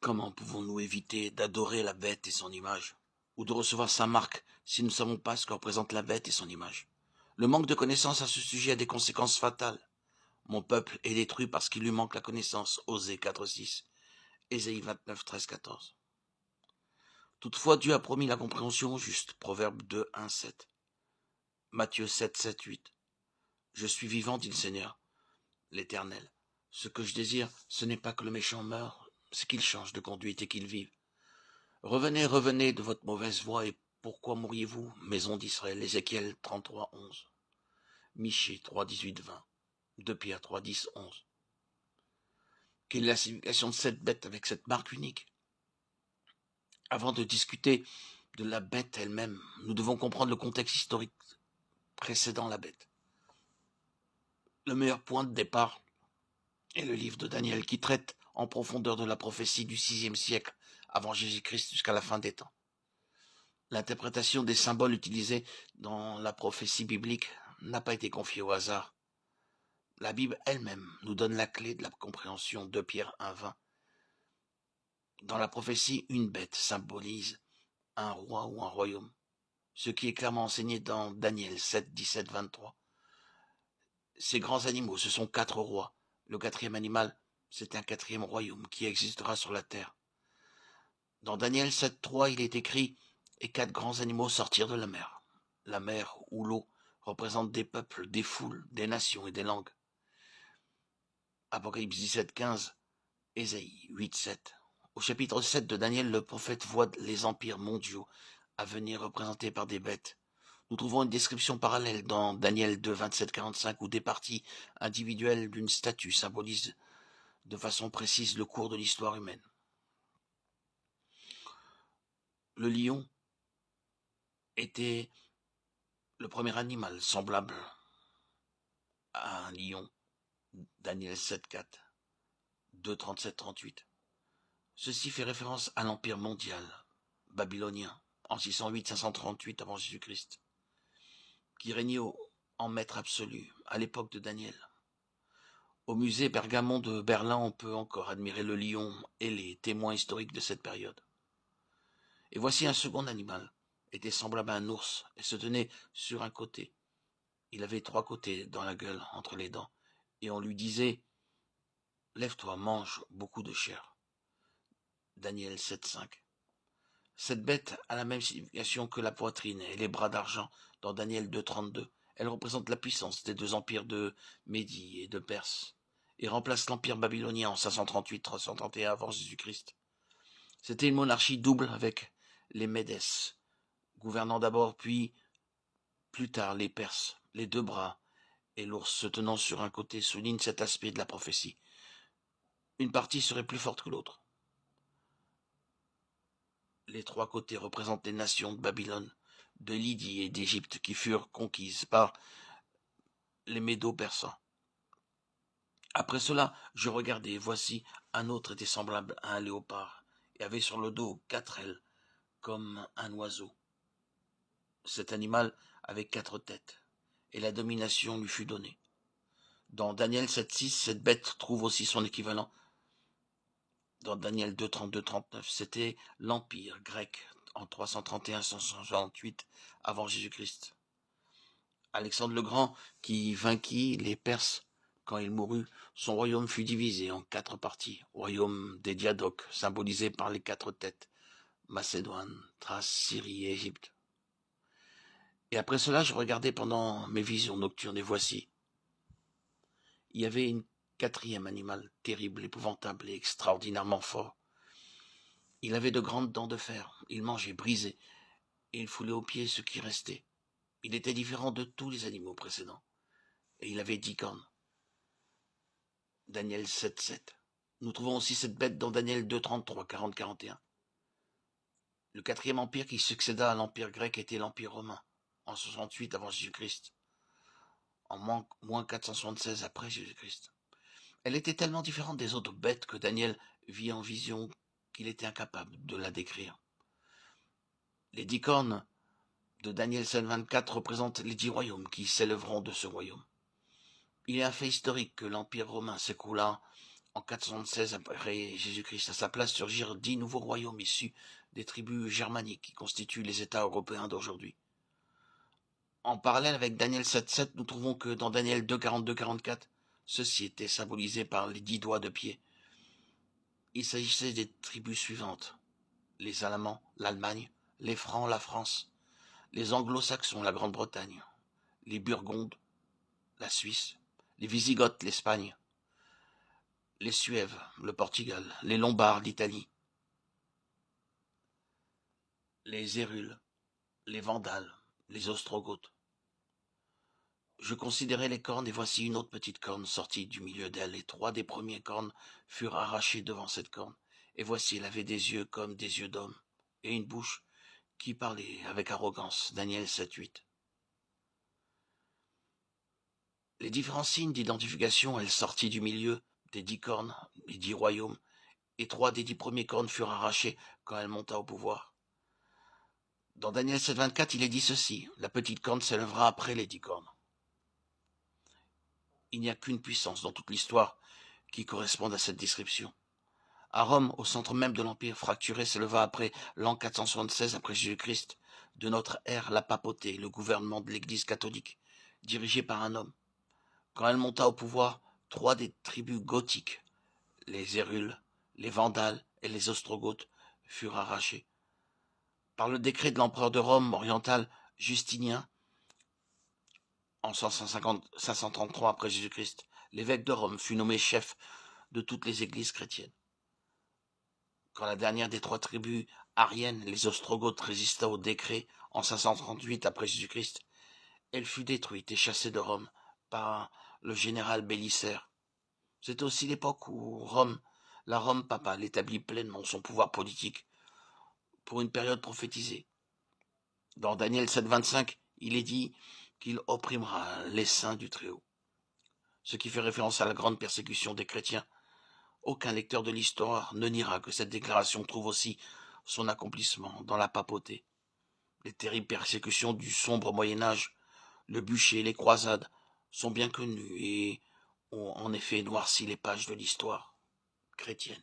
Comment pouvons-nous éviter d'adorer la bête et son image, ou de recevoir sa marque si nous ne savons pas ce que représente la bête et son image? Le manque de connaissance à ce sujet a des conséquences fatales. Mon peuple est détruit parce qu'il lui manque la connaissance. Osée 4:6, Ésaïe 29, 13, 14. Toutefois, Dieu a promis la compréhension juste. Proverbe 2, 1, 7. Matthieu 7, 7, 8. Je suis vivant, dit le Seigneur, l'Éternel. Ce que je désire, ce n'est pas que le méchant meure, c'est qu'il change de conduite et qu'il vive. Revenez, revenez de votre mauvaise voie, et pourquoi mourriez-vous, maison d'Israël? Ézéchiel 33, 11. Michée 3, 18, 20. 2 Pierre 3, 10, 11. Quelle est la signification de cette bête avec cette marque unique? Avant de discuter de la bête elle-même, nous devons comprendre le contexte historique précédant la bête. Le meilleur point de départ est le livre de Daniel qui traite en profondeur de la prophétie du VIe siècle avant Jésus-Christ jusqu'à la fin des temps. L'interprétation des symboles utilisés dans la prophétie biblique n'a pas été confiée au hasard. La Bible elle-même nous donne la clé de la compréhension de Pierre 1,20. Dans la prophétie, une bête symbolise un roi ou un royaume, ce qui est clairement enseigné dans Daniel 7, 17, 23. Ces grands animaux, ce sont 4 rois. Le 4e animal, c'est un 4e royaume qui existera sur la terre. Dans Daniel 7, 3, il est écrit « Et 4 grands animaux sortirent de la mer. » La mer ou l'eau représente des peuples, des foules, des nations et des langues. Apocalypse 17, 15, Ésaïe 8, 7. Au chapitre 7 de Daniel, le prophète voit les empires mondiaux à venir représentés par des bêtes. Nous trouvons une description parallèle dans Daniel 2, 27, 45, où des parties individuelles d'une statue symbolisent de façon précise le cours de l'histoire humaine. Le lion était le premier animal semblable à un lion. Daniel 7, 4, 2, 37, 38. Ceci fait référence à l'empire mondial babylonien en 608-538 avant Jésus-Christ, qui régnait en maître absolu à l'époque de Daniel. Au musée Pergamon de Berlin, on peut encore admirer le lion et les témoins historiques de cette période. Et voici un second animal, était semblable à un ours et se tenait sur un côté. Il avait 3 côtés dans la gueule, entre les dents, et on lui disait « Lève-toi, mange beaucoup de chair ». Daniel 7, 5. Cette bête a la même signification que la poitrine et les bras d'argent dans Daniel 2, 32. Elle représente la puissance des 2 empires de Médie et de Perse et remplace l'empire babylonien en 538-331 avant Jésus-Christ. C'était une monarchie double avec les Médès, gouvernant d'abord puis plus tard les Perses. Les 2 bras et l'ours se tenant sur un côté soulignent cet aspect de la prophétie. Une partie serait plus forte que l'autre. Les 3 côtés représentent les nations de Babylone, de Lydie et d'Égypte qui furent conquises par les Médo-Persans. Après cela, je regardai, et voici, un autre était semblable à un léopard, et avait sur le dos 4 ailes, comme un oiseau. Cet animal avait 4 têtes, et la domination lui fut donnée. Dans Daniel 7.6, cette bête trouve aussi son équivalent. Dans Daniel 2.32-39, c'était l'Empire grec en 331-168 avant Jésus-Christ. Alexandre le Grand, qui vainquit les Perses quand il mourut, son royaume fut divisé en 4 parties. Royaume des Diadoques, symbolisé par les 4 têtes, Macédoine, Thrace, Syrie et Égypte. Et après cela, je regardais pendant mes visions nocturnes, et voici, il y avait une 4e animal, terrible, épouvantable et extraordinairement fort. Il avait de grandes dents de fer, il mangeait brisé, et il foulait aux pieds ce qui restait. Il était différent de tous les animaux précédents, et il avait 10 cornes. Daniel 7, 7. Nous trouvons aussi cette bête dans Daniel 2, 33, 40, 41. Le 4e empire qui succéda à l'empire grec était l'empire romain, en 68 avant Jésus-Christ, en moins 476 après Jésus-Christ. Elle était tellement différente des autres bêtes que Daniel vit en vision qu'il était incapable de la décrire. Les 10 cornes de Daniel 7, 24 représentent les 10 royaumes qui s'élèveront de ce royaume. Il est un fait historique que l'empire romain s'écroula En 476 après Jésus-Christ, à sa place surgirent 10 nouveaux royaumes issus des tribus germaniques qui constituent les États européens d'aujourd'hui. En parallèle avec Daniel 7.7, nous trouvons que dans Daniel 2.42-44, ceci était symbolisé par les 10 doigts de pied. Il s'agissait des tribus suivantes: les Allemands, l'Allemagne, les Francs, la France, les Anglo-Saxons, la Grande-Bretagne, les Burgondes, la Suisse, les Wisigoths, l'Espagne, les Suèves, le Portugal, les Lombards, l'Italie, les Hérules, les Vandales, les Ostrogoths. Je considérais les cornes, et voici une autre petite corne sortie du milieu d'elle, et 3 des premières cornes furent arrachées devant cette corne. Et voici, elle avait des yeux comme des yeux d'homme, et une bouche qui parlait avec arrogance. Daniel 7.8. Les différents signes d'identification, elle sortit du milieu des 10 cornes, les 10 royaumes, et 3 des 10 premiers cornes furent arrachées quand elle monta au pouvoir. Dans Daniel 7.24, il est dit ceci: la petite corne s'élèvera après les 10 cornes. Il n'y a qu'une puissance dans toute l'histoire qui corresponde à cette description. À Rome, au centre même de l'Empire fracturé, s'éleva après l'an 476 après Jésus-Christ de notre ère la papauté, le gouvernement de l'Église catholique, dirigé par un homme. Quand elle monta au pouvoir, 3 des tribus gothiques, les Hérules, les Vandales et les Ostrogoths, furent arrachés. Par le décret de l'empereur de Rome oriental Justinien, en 533 après Jésus-Christ, l'évêque de Rome fut nommé chef de toutes les églises chrétiennes. Quand la dernière des 3 tribus ariennes, les Ostrogoths, résista au décret en 538 après Jésus-Christ, elle fut détruite et chassée de Rome par le général Bélisaire. C'est aussi l'époque où la Rome papale établit pleinement son pouvoir politique pour une période prophétisée. Dans Daniel 7.25, il est dit qu'il opprimera les saints du Très-Haut, ce qui fait référence à la grande persécution des chrétiens. Aucun lecteur de l'histoire ne niera que cette déclaration trouve aussi son accomplissement dans la papauté. Les terribles persécutions du sombre Moyen-Âge, le bûcher, les croisades, sont bien connues et ont en effet noirci les pages de l'histoire chrétienne.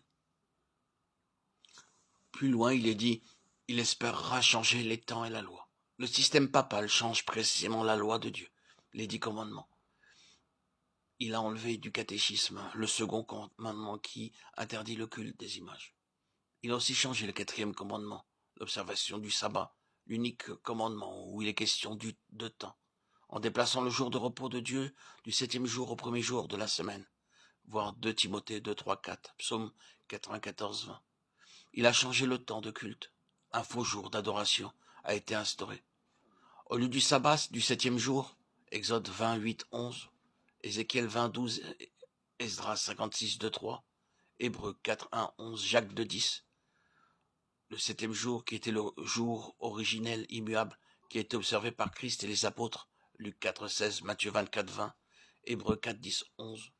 Plus loin, il est dit: il espérera changer les temps et la loi. Le système papal change précisément la loi de Dieu, les 10 commandements. Il a enlevé du catéchisme le second commandement qui interdit le culte des images. Il a aussi changé le 4e commandement, l'observation du sabbat, l'unique commandement où il est question de temps, en déplaçant le jour de repos de Dieu du 7e jour au 1er jour de la semaine, voir 2 Timothée 2, 3, 4, Psaume 94, 20. Il a changé le temps de culte. Un faux jour d'adoration a été instauré. Au lieu du sabbat du 7e jour, Exode 28, 11, Ézéchiel 20, 12, Esdras 56, 2, 3, Hébreux 4, 1, 11, Jacques 2, 10. Le 7e jour, qui était le jour originel immuable, qui a été observé par Christ et les apôtres, Luc 4, 16, Matthieu 24, 20, Hébreux 4, 10, 11.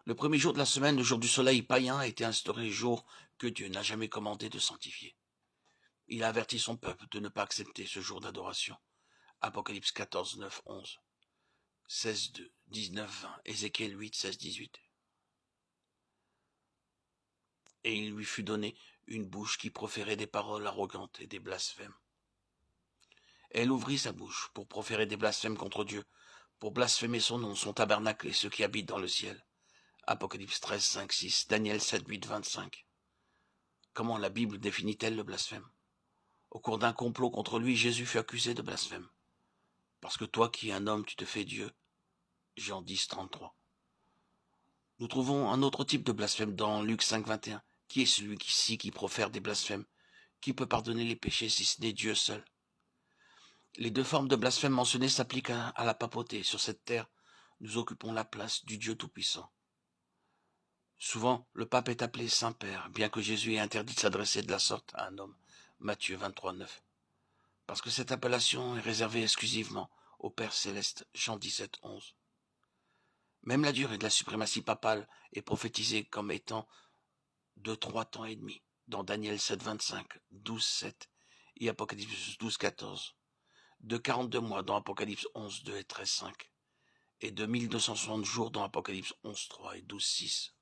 Le 1er jour de la semaine, le jour du soleil païen, a été instauré jour que Dieu n'a jamais commandé de sanctifier. Il a averti son peuple de ne pas accepter ce jour d'adoration. Apocalypse 14, 9, 11, 16, 2, 19, 20, Ézéchiel 8, 16, 18. Et il lui fut donné une bouche qui proférait des paroles arrogantes et des blasphèmes. Elle ouvrit sa bouche pour proférer des blasphèmes contre Dieu, pour blasphémer son nom, son tabernacle et ceux qui habitent dans le ciel. Apocalypse 13, 5, 6, Daniel 7, 8, 25. Comment la Bible définit-elle le blasphème? Au cours d'un complot contre lui, Jésus fut accusé de blasphème. Parce que toi qui es un homme, tu te fais Dieu. Jean 10, 33. Nous trouvons un autre type de blasphème dans Luc 5, 21. Qui est celui-ci qui profère des blasphèmes? Qui peut pardonner les péchés si ce n'est Dieu seul? Les 2 formes de blasphème mentionnées s'appliquent à la papauté. Sur cette terre, nous occupons la place du Dieu Tout-Puissant. Souvent, le pape est appelé Saint-Père, bien que Jésus ait interdit de s'adresser de la sorte à un homme. Matthieu 23, 9. Parce que cette appellation est réservée exclusivement au Père Céleste. Jean 17, 11. Même la durée de la suprématie papale est prophétisée comme étant de 3 temps et demi, dans Daniel 7, 25, 12, 7 et Apocalypse 12, 14. De 42 mois dans Apocalypse 11, 2 et 13, 5, et de 1260 jours dans Apocalypse 11, 3 et 12, 6.